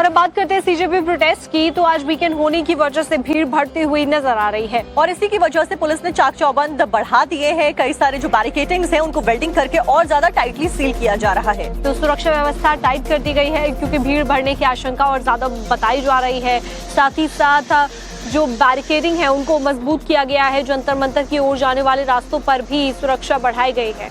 और अब बात करते हैं सीजेपी प्रोटेस्ट की। तो आज वीकेंड होने की वजह से भीड़ बढ़ती हुई नजर आ रही है और इसी की वजह से पुलिस ने चाक चौबंद बढ़ा दिए हैं। कई सारे जो बैरिकेडिंग्स हैं उनको वेल्डिंग करके और ज्यादा टाइटली सील किया जा रहा है। तो सुरक्षा व्यवस्था टाइट कर दी गई है क्योंकि भीड़ बढ़ने की आशंका और ज्यादा बताई जा रही है। साथ ही साथ जो बैरिकेडिंग है उनको मजबूत किया गया है। जंतर मंतर की ओर जाने वाले रास्तों पर भी सुरक्षा बढ़ाई गई है।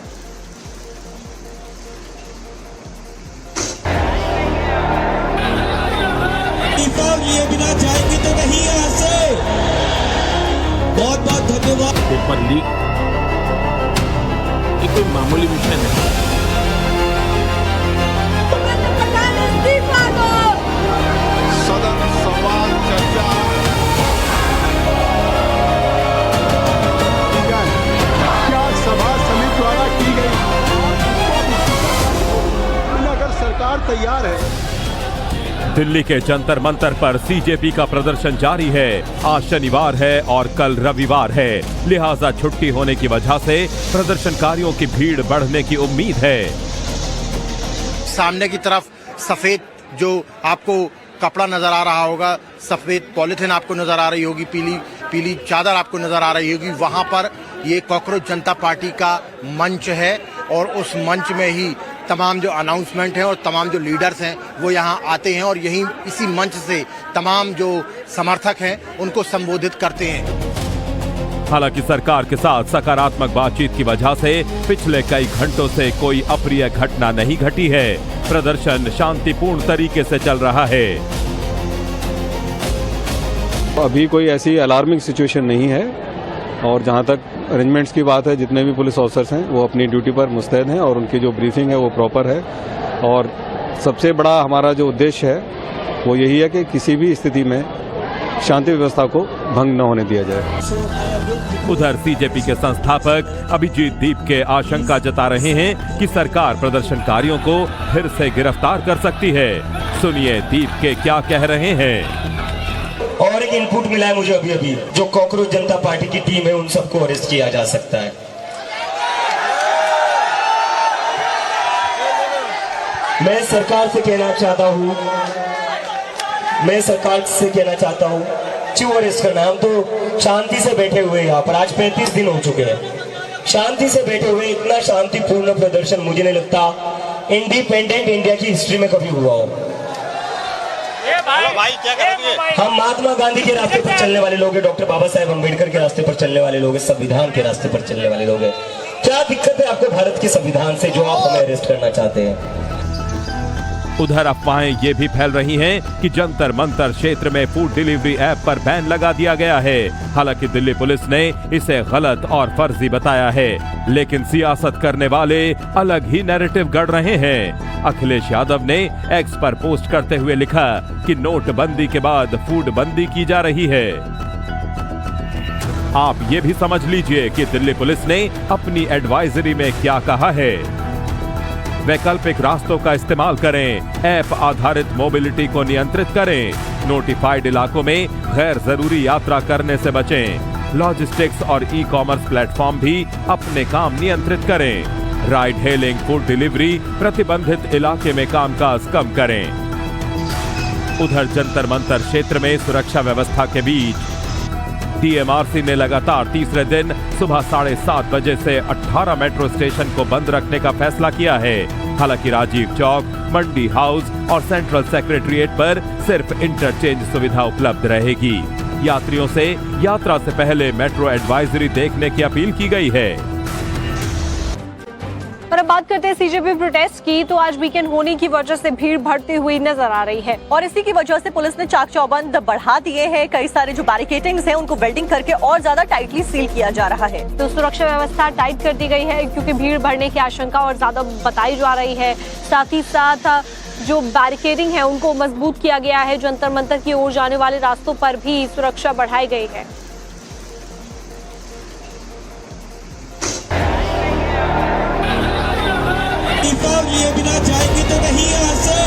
लिए बिना जाएंगे तो नहीं यहाँ से। बहुत बहुत धन्यवाद। पेपर लीक ये कोई मामूली विषय नहीं। सदन सवाल चर्चा क्या सभा समिति द्वारा की गई, अगर सरकार तैयार है। दिल्ली के जंतर मंतर पर सीजेपी का प्रदर्शन जारी है। आज शनिवार है और कल रविवार है, लिहाजा छुट्टी होने की वजह से प्रदर्शनकारियों की भीड़ बढ़ने की उम्मीद है। सामने की तरफ सफेद जो आपको कपड़ा नजर आ रहा होगा, सफेद पॉलिथीन आपको नजर आ रही होगी, पीली चादर आपको नजर आ रही होगी, वहां पर ये कॉकरोच जनता पार्टी का मंच है और उस मंच में ही तमाम जो अनाउंसमेंट हैं और तमाम जो लीडर्स हैं वो यहाँ आते हैं और यहीं इसी मंच से तमाम जो समर्थक हैं उनको संबोधित करते हैं। हालांकि सरकार के साथ सकारात्मक बातचीत की वजह से पिछले कई घंटों से कोई अप्रिय घटना नहीं घटी है। प्रदर्शन शांतिपूर्ण तरीके से चल रहा है। अभी कोई ऐसी अलार्मिंग सिचुएशन नहीं है और जहां तक अरेंजमेंट्स की बात है, जितने भी पुलिस ऑफिसर्स हैं वो अपनी ड्यूटी पर मुस्तैद हैं और उनकी जो ब्रीफिंग है वो प्रॉपर है। और सबसे बड़ा हमारा जो उद्देश्य है वो यही है कि किसी भी स्थिति में शांति व्यवस्था को भंग न होने दिया जाए। उधर सीजेपी के संस्थापक अभिजीत दीप के आशंका जता रहे हैं कि सरकार प्रदर्शनकारियों को फिर से गिरफ्तार कर सकती है। सुनिए दीप के क्या कह रहे हैं। और एक इनपुट मिला है मुझे अभी जो कॉकरोच जनता पार्टी की टीम है उन सबको अरेस्ट किया जा सकता है। मैं सरकार से कहना चाहता हूँ क्यों अरेस्ट करना। हम तो शांति से बैठे हुए यहाँ पर आज 35 दिन हो चुके हैं। शांति से बैठे हुए इतना शांतिपूर्ण प्रदर्शन मुझे नहीं लगता इंडिपेंडेंट इंडिया की हिस्ट्री में कभी हुआ हो। भाई क्या करेंगे? हम महात्मा गांधी के रास्ते पर चलने वाले लोग हैं, डॉक्टर बाबा साहेब अम्बेडकर के रास्ते पर चलने वाले लोग हैं, संविधान के रास्ते पर चलने वाले लोग हैं। क्या दिक्कत है आपको भारत के संविधान से जो आप हमें अरेस्ट करना चाहते हैं? उधर अफवाहें ये भी फैल रही हैं कि जंतर मंतर क्षेत्र में फूड डिलीवरी ऐप पर बैन लगा दिया गया है। हालांकि दिल्ली पुलिस ने इसे गलत और फर्जी बताया है, लेकिन सियासत करने वाले अलग ही नैरेटिव गढ़ रहे हैं। अखिलेश यादव ने एक्स पर पोस्ट करते हुए लिखा कि नोटबंदी के बाद फूड बंदी की जा रही है। आप ये भी समझ लीजिए कि दिल्ली पुलिस ने अपनी एडवाइजरी में क्या कहा है। वैकल्पिक रास्तों का इस्तेमाल करें, ऐप आधारित मोबिलिटी को नियंत्रित करें, नोटिफाइड इलाकों में गैर जरूरी यात्रा करने से बचें, लॉजिस्टिक्स और ई कॉमर्स प्लेटफॉर्म भी अपने काम नियंत्रित करें, राइड हेलिंग, फूड डिलीवरी प्रतिबंधित इलाके में कामकाज कम करें। उधर जंतर मंतर क्षेत्र में सुरक्षा व्यवस्था के बीच डीएमआरसी ने लगातार तीसरे दिन सुबह 7:30 बजे से 18 मेट्रो स्टेशन को बंद रखने का फैसला किया है। हालांकि राजीव चौक, मंडी हाउस और सेंट्रल सेक्रेटरीट पर सिर्फ इंटरचेंज सुविधा उपलब्ध रहेगी। यात्रियों से यात्रा से पहले मेट्रो एडवाइजरी देखने की अपील की गई है। और अब बात करते हैं सीजेपी प्रोटेस्ट की। तो आज वीकेंड होने की वजह से भीड़ बढ़ती हुई नजर आ रही है और इसी की वजह से पुलिस ने चाक चौबंद बढ़ा दिए हैं। कई सारे जो बैरिकेडिंग्स हैं उनको वेल्डिंग करके और ज्यादा टाइटली सील किया जा रहा है। तो सुरक्षा व्यवस्था टाइट कर दी गई है क्योंकि भीड़ बढ़ने की आशंका और ज्यादा बताई जा रही है। साथ ही साथ जो बैरिकेडिंग है उनको मजबूत किया गया है। जंतर मंतर की ओर जाने वाले रास्तों पर भी सुरक्षा बढ़ाई गई है। लिए बिना जाएंगे तो नहीं यहाँ से।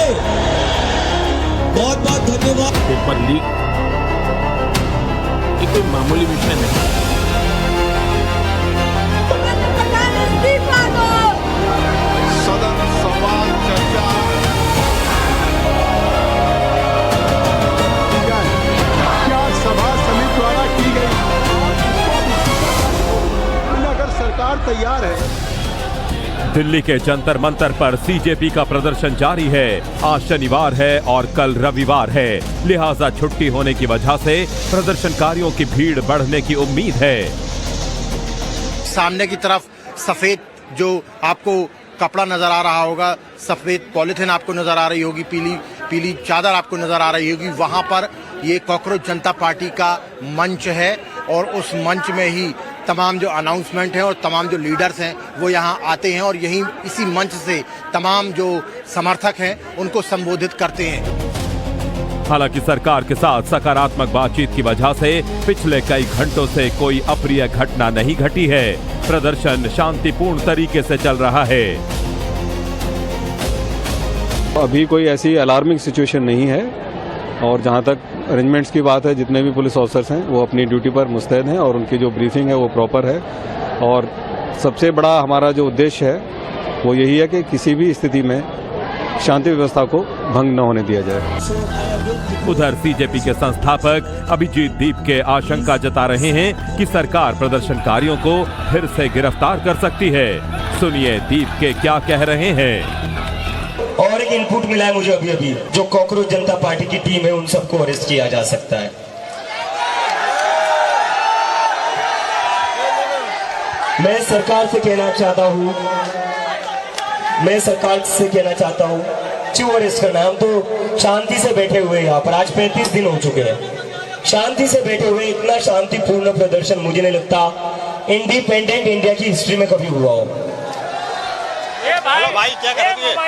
बहुत बहुत धन्यवाद। पेपर लीक ये कोई मामूली विषय नहीं। सदन सवाल चर्चा तैयार है। दिल्ली के जंतर मंतर पर सीजेपी का प्रदर्शन जारी है। आज शनिवार है और कल रविवार है, लिहाजा छुट्टी होने की वजह से प्रदर्शनकारियों की भीड़ बढ़ने की उम्मीद है। सामने की तरफ सफेद जो आपको कपड़ा नजर आ रहा होगा, सफेद पॉलिथीन आपको नजर आ रही होगी, पीली पीली चादर आपको नजर आ रही होगी, वहां पर ये कॉकरोच जनता पार्टी का मंच है और उस मंच में ही तमाम जो अनाउंसमेंट है और तमाम जो लीडर्स हैं वो यहाँ आते हैं और यहीं इसी मंच से तमाम जो समर्थक हैं उनको संबोधित करते हैं। हालांकि सरकार के साथ सकारात्मक बातचीत की वजह से पिछले कई घंटों से कोई अप्रिय घटना नहीं घटी है। प्रदर्शन शांतिपूर्ण तरीके से चल रहा है। अभी कोई ऐसी अलार्मिंग सिचुएशन नहीं है और जहां तक अरेंजमेंट्स की बात है, जितने भी पुलिस ऑफिसर्स हैं वो अपनी ड्यूटी पर मुस्तैद हैं और उनकी जो ब्रीफिंग है वो प्रॉपर है। और सबसे बड़ा हमारा जो उद्देश्य है वो यही है कि किसी भी स्थिति में शांति व्यवस्था को भंग न होने दिया जाए। उधर सीजेपी के संस्थापक अभिजीत दीप के आशंका जता रहे हैं कि सरकार प्रदर्शनकारियों को फिर से गिरफ्तार कर सकती है। सुनिए दीप के क्या कह रहे हैं। और एक इनपुट मिला है मुझे अभी जो कॉकरोच जनता पार्टी की टीम है उन सबको अरेस्ट किया जा सकता है। मैं सरकार से कहना चाहता हूं क्यों अरेस्ट करना? हम तो शांति से बैठे हुए यहाँ पर आज 35 दिन हो चुके हैं। शांति से बैठे हुए इतना शांतिपूर्ण प्रदर्शन मुझे नहीं लगता इंडिपेंडेंट इंडिया की हिस्ट्री में कभी हुआ हो।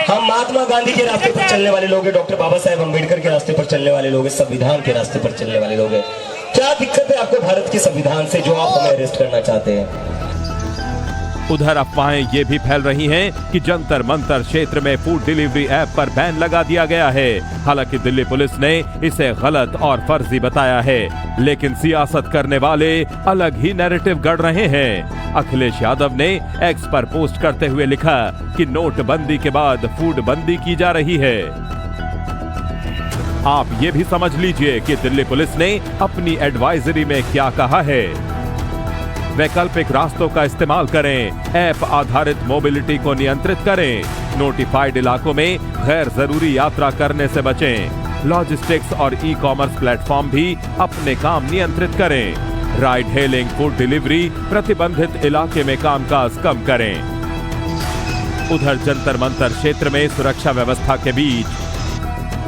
हम महात्मा गांधी के रास्ते पर चलने वाले लोग हैं, डॉक्टर बाबा साहेब अम्बेडकर के रास्ते पर चलने वाले लोग हैं, संविधान के रास्ते पर चलने वाले लोग हैं। क्या दिक्कत है आपको भारत के संविधान से जो आप हमें अरेस्ट करना चाहते हैं? उधर अफवाहें ये भी फैल रही हैं कि जंतर मंतर क्षेत्र में फूड डिलीवरी ऐप पर बैन लगा दिया गया है। हालांकि दिल्ली पुलिस ने इसे गलत और फर्जी बताया है, लेकिन सियासत करने वाले अलग ही नैरेटिव गढ़ रहे हैं। अखिलेश यादव ने एक्स पर पोस्ट करते हुए लिखा कि नोटबंदी के बाद फूड बंदी की जा रही है। आप ये भी समझ लीजिए कि दिल्ली पुलिस ने अपनी एडवाइजरी में क्या कहा है। वैकल्पिक रास्तों का इस्तेमाल करें, ऐप आधारित मोबिलिटी को नियंत्रित करें, नोटिफाइड इलाकों में गैर जरूरी यात्रा करने से बचें, लॉजिस्टिक्स और ई कॉमर्स प्लेटफॉर्म भी अपने काम नियंत्रित करें, राइड हेलिंग, फूड डिलीवरी प्रतिबंधित इलाके में कामकाज कम करें। उधर जंतर मंतर क्षेत्र में सुरक्षा व्यवस्था के बीच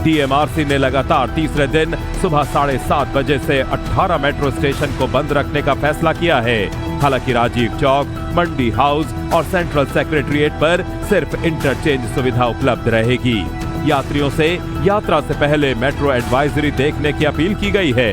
डीएमआरसी ने लगातार तीसरे दिन सुबह 7:30 बजे से 18 मेट्रो स्टेशन को बंद रखने का फैसला किया है। हालांकि राजीव चौक, मंडी हाउस और सेंट्रल सेक्रेटरीट पर सिर्फ इंटरचेंज सुविधा उपलब्ध रहेगी। यात्रियों से यात्रा से पहले मेट्रो एडवाइजरी देखने की अपील की गई है।